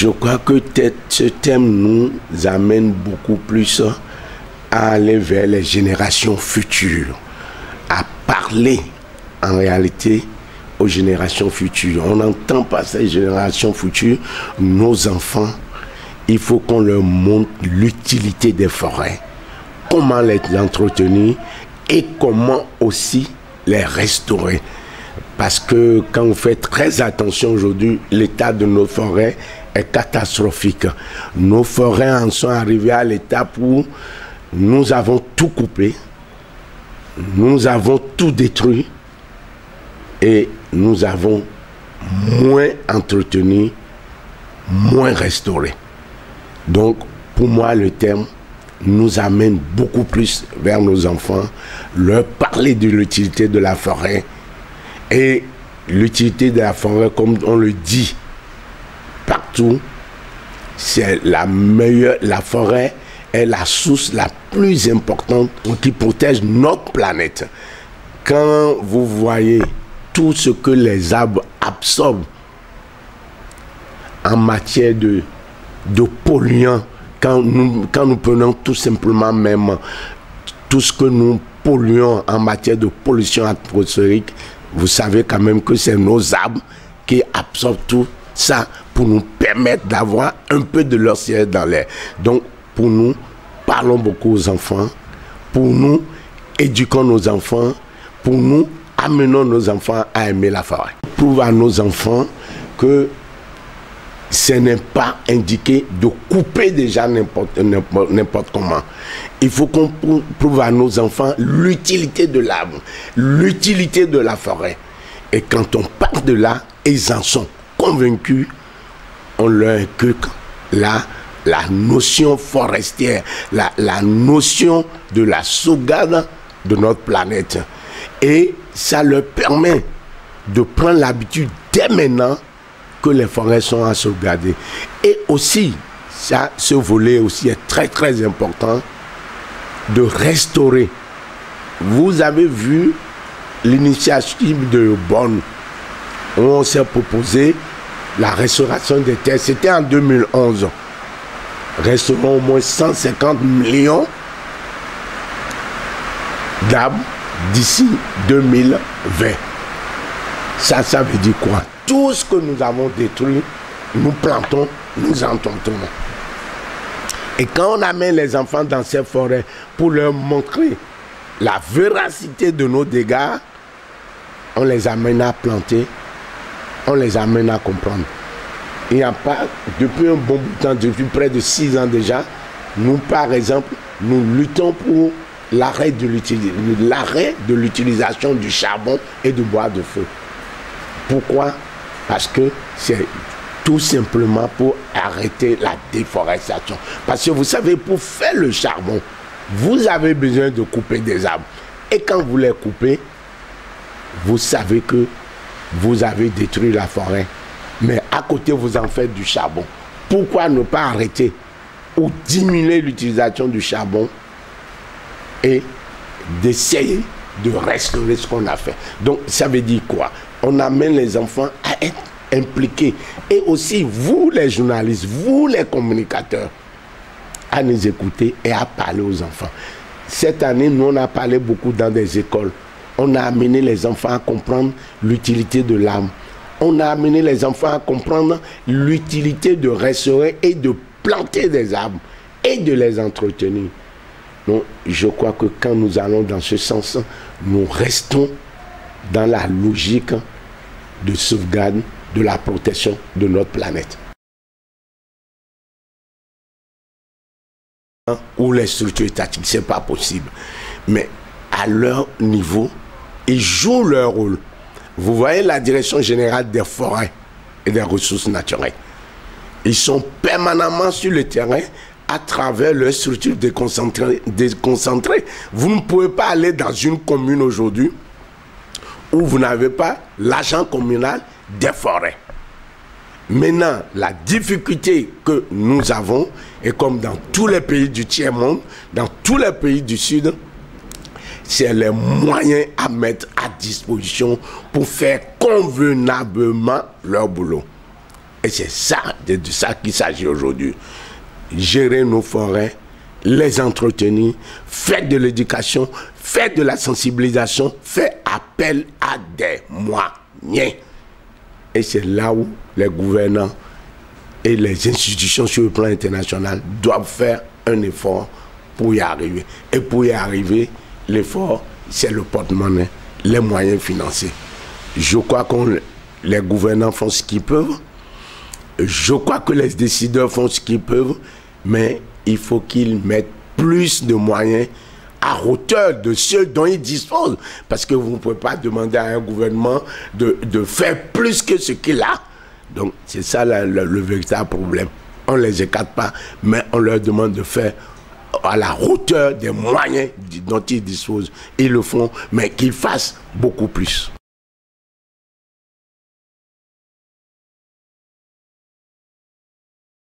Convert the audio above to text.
Je crois que ce thème nous amène beaucoup plus à aller vers les générations futures, à parler en réalité aux générations futures. On n'entend pas ces générations futures, nos enfants, il faut qu'on leur montre l'utilité des forêts, comment les entretenir et comment aussi les restaurer. Parce que quand on fait très attention aujourd'hui, l'état de nos forêts est catastrophique. Nos forêts en sont arrivées à l'étape où nous avons tout coupé, nous avons tout détruit et nous avons moins entretenu, moins restauré. Donc, pour moi, le thème nous amène beaucoup plus vers nos enfants, leur parler de l'utilité de la forêt. Et l'utilité de la forêt, comme on le dit partout, c'est la meilleure. La forêt est la source la plus importante qui protège notre planète. Quand vous voyez tout ce que les arbres absorbent en matière de polluants, quand nous prenons tout simplement même tout ce que nous polluons en matière de pollution atmosphérique, vous savez quand même que c'est nos arbres qui absorbent tout ça pour nous permettre d'avoir un peu de l'oxygène dans l'air. Donc, pour nous, parlons beaucoup aux enfants, pour nous, éduquons nos enfants, pour nous, amenons nos enfants à aimer la forêt. Prouve à nos enfants que ce n'est pas indiqué de couper déjà n'importe comment. Il faut qu'on prouve à nos enfants l'utilité de l'arbre, l'utilité de la forêt. Et quand on part de là, ils en sont convaincus, on leur inculque la notion forestière, la notion de la sauvegarde de notre planète. Et ça leur permet de prendre l'habitude dès maintenant que les forêts sont à sauvegarder. Et aussi, ça, ce volet aussi est très très important, de restaurer. Vous avez vu l'initiative de Bonn, où on s'est proposé la restauration des terres. C'était en 2011. Restaurons au moins 150 millions d'arbres d'ici 2020. Ça veut dire quoi? Tout ce que nous avons détruit, nous plantons, nous entretenons. Et quand on amène les enfants dans ces forêts pour leur montrer la véracité de nos dégâts, on les amène à planter, on les amène à comprendre. Il n'y a pas, depuis un bon bout de temps, depuis près de 6 ans déjà, nous par exemple, nous luttons pour l'arrêt de l'utilisation du charbon et du bois de feu. Pourquoi? Parce que c'est tout simplement pour arrêter la déforestation. Parce que vous savez, pour faire le charbon, vous avez besoin de couper des arbres. Et quand vous les coupez, vous savez que vous avez détruit la forêt. Mais à côté, vous en faites du charbon. Pourquoi ne pas arrêter ou diminuer l'utilisation du charbon et d'essayer de restaurer ce qu'on a fait? Donc, ça veut dire quoi? On amène les enfants à être impliqués. Et aussi, vous les journalistes, vous les communicateurs, à nous écouter et à parler aux enfants. Cette année, nous, on a parlé beaucoup dans des écoles. On a amené les enfants à comprendre l'utilité de l'âme. On a amené les enfants à comprendre l'utilité de restaurer et de planter des arbres et de les entretenir. Donc, je crois que quand nous allons dans ce sens, nous restons dans la logique de sauvegarde, de la protection de notre planète. Ou les structures étatiques, ce n'est pas possible. Mais à leur niveau, ils jouent leur rôle. Vous voyez la direction générale des forêts et des ressources naturelles. Ils sont permanemment sur le terrain à travers leurs structures déconcentrées. Vous ne pouvez pas aller dans une commune aujourd'hui où vous n'avez pas l'agent communal des forêts. Maintenant, la difficulté que nous avons, et comme dans tous les pays du tiers-monde, dans tous les pays du Sud, c'est les moyens à mettre à disposition pour faire convenablement leur boulot. Et c'est ça, de ça qu'il s'agit aujourd'hui. Gérer nos forêts, les entretenir, faire de l'éducation, faire de la sensibilisation, faire appel à des moyens. Et c'est là où les gouvernants et les institutions sur le plan international doivent faire un effort pour y arriver. Et pour y arriver, l'effort, c'est le porte-monnaie, les moyens financiers. Je crois que les gouvernants font ce qu'ils peuvent. Je crois que les décideurs font ce qu'ils peuvent. Mais il faut qu'ils mettent plus de moyens à hauteur de ceux dont ils disposent. Parce que vous ne pouvez pas demander à un gouvernement de faire plus que ce qu'il a. Donc c'est ça le véritable problème. On ne les écarte pas, mais on leur demande de faire à la hauteur des moyens dont ils disposent. Ils le font, mais qu'ils fassent beaucoup plus.